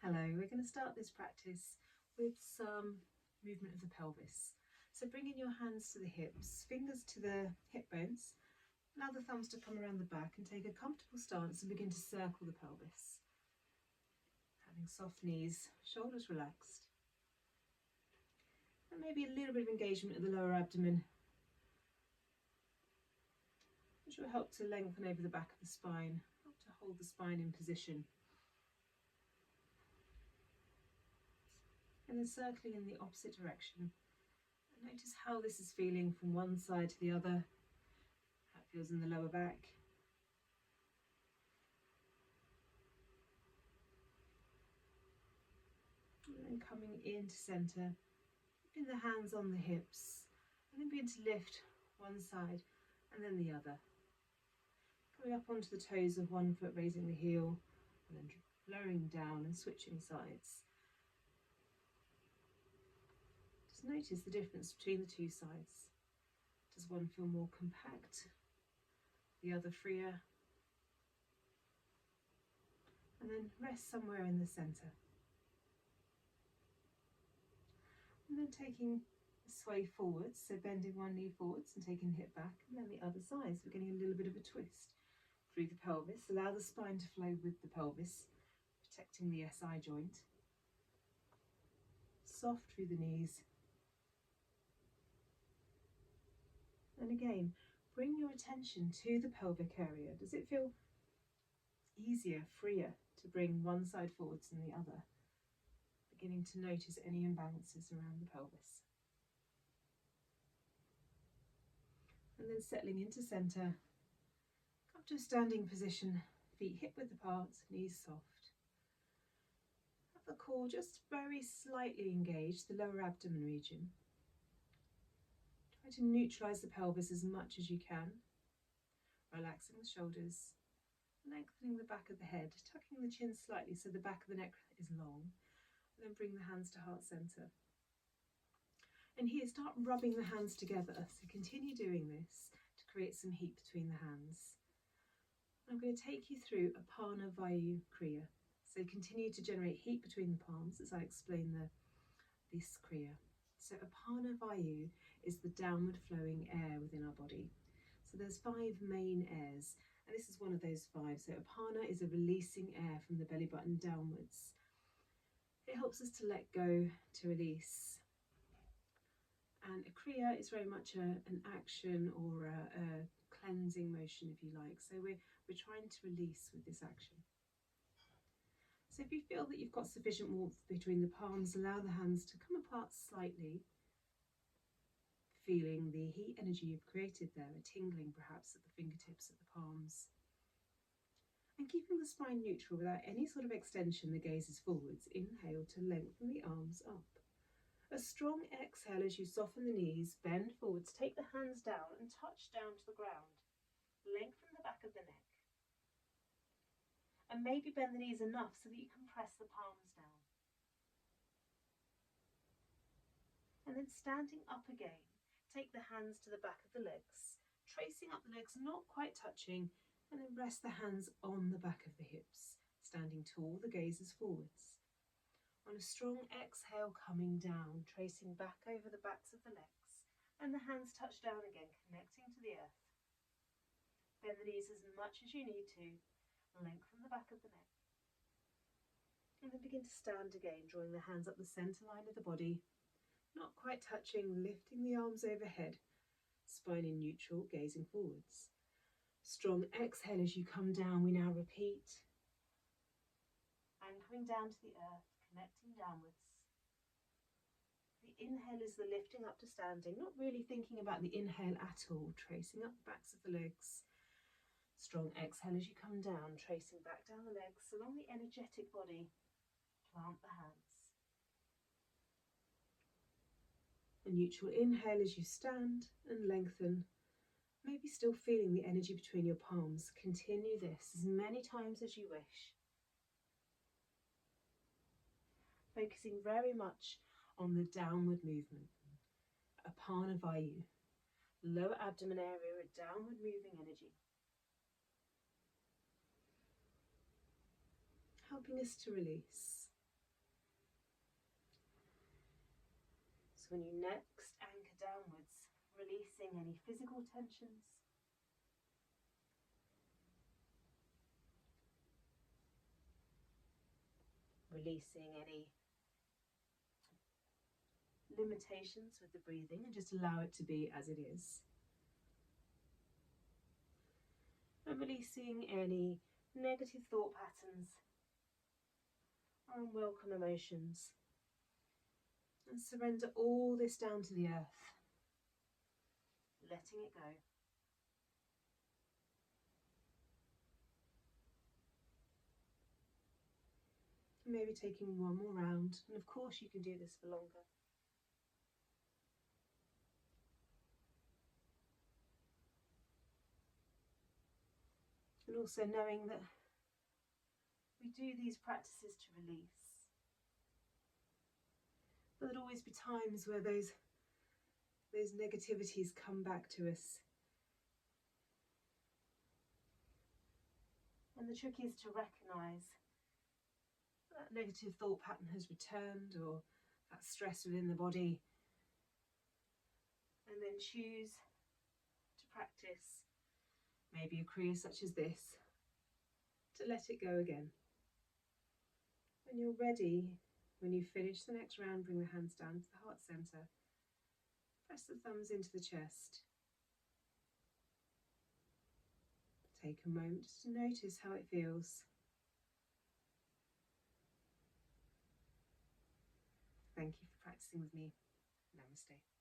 Hello, we're going to start this practice with some movement of the pelvis. So bringing your hands to the hips, fingers to the hip bones, allow the thumbs to come around the back and take a comfortable stance and begin to circle the pelvis. Having soft knees, shoulders relaxed. And maybe a little bit of engagement of the lower abdomen, which will help to lengthen over the back of the spine, help to hold the spine in position. And then circling in the opposite direction. And notice how this is feeling from one side to the other, how it feels in the lower back. And then coming into centre, keeping the hands on the hips, and then begin to lift one side and then the other. Coming up onto the toes of one foot, raising the heel, and then lowering down and switching sides. Just notice the difference between the two sides. Does one feel more compact, the other freer? And then rest somewhere in the centre. And then taking a sway forwards, so bending one knee forwards and taking the hip back, and then the other side, so we're getting a little bit of a twist through the pelvis. Allow the spine to flow with the pelvis, protecting the SI joint. Soft through the knees. And again, bring your attention to the pelvic area. Does it feel easier, freer to bring one side forwards than the other? Beginning to notice any imbalances around the pelvis. And then settling into centre, come to a standing position, feet hip width apart, knees soft. Have the core just very slightly engaged, the lower abdomen region. Try to neutralise the pelvis as much as you can, relaxing the shoulders, lengthening the back of the head, tucking the chin slightly so the back of the neck is long. And then bring the hands to heart centre. And here, start rubbing the hands together. So continue doing this to create some heat between the hands. I'm going to take you through Apana Vayu, Kriya. So continue to generate heat between the palms as I explain this Kriya. So Apana Vayu is the downward flowing air within our body. So there's 5 main airs, and this is one of those 5. So Apana is a releasing air from the belly button downwards. It helps us to let go, to release. And a Kriya is very much an action or a cleansing motion, if you like. So we're trying to release with this action. So if you feel that you've got sufficient warmth between the palms, allow the hands to come apart slightly, feeling the heat energy you've created there, a tingling perhaps at the fingertips, at the palms. And keeping the spine neutral without any sort of extension, the gaze is forwards. Inhale to lengthen the arms up. A strong exhale as you soften the knees, bend forwards, take the hands down and touch down to the ground. Lengthen the back of the neck. And maybe bend the knees enough so that you can press the palms down. And then standing up again, take the hands to the back of the legs, tracing up the legs, not quite touching, and then rest the hands on the back of the hips. Standing tall, the gaze is forwards. On a strong exhale, coming down, tracing back over the backs of the legs, and the hands touch down again, connecting to the earth. Bend the knees as much as you need to, lengthen the back of the neck. And then begin to stand again, drawing the hands up the centre line of the body, not quite touching, lifting the arms overhead, spine in neutral, gazing forwards. Strong exhale as you come down, we now repeat. Anchoring down to the earth, connecting downwards. The inhale is the lifting up to standing, not really thinking about the inhale at all, tracing up the backs of the legs. Strong exhale as you come down, tracing back down the legs, along the energetic body, plant the hands. A neutral inhale as you stand and lengthen. Maybe still feeling the energy between your palms. Continue this as many times as you wish. Focusing very much on the downward movement. Apana Vayu. Lower abdomen area, a downward moving energy. Helping us to release. So when you next anchor downwards, releasing any physical tensions. Releasing any limitations with the breathing and just allow it to be as it is. And releasing any negative thought patterns or unwelcome emotions. And surrender all this down to the earth, letting it go. Maybe taking one more round, and of course you can do this for longer. And also knowing that we do these practices to release. But there'll always be times where those negativities come back to us. And the trick is to recognise that negative thought pattern has returned, or that stress within the body, and then choose to practice maybe a Kriya such as this, to let it go again. When you're ready, when you finish the next round, bring the hands down to the heart centre, press the thumbs into the chest. Take a moment just to notice how it feels. Thank you for practicing with me. Namaste.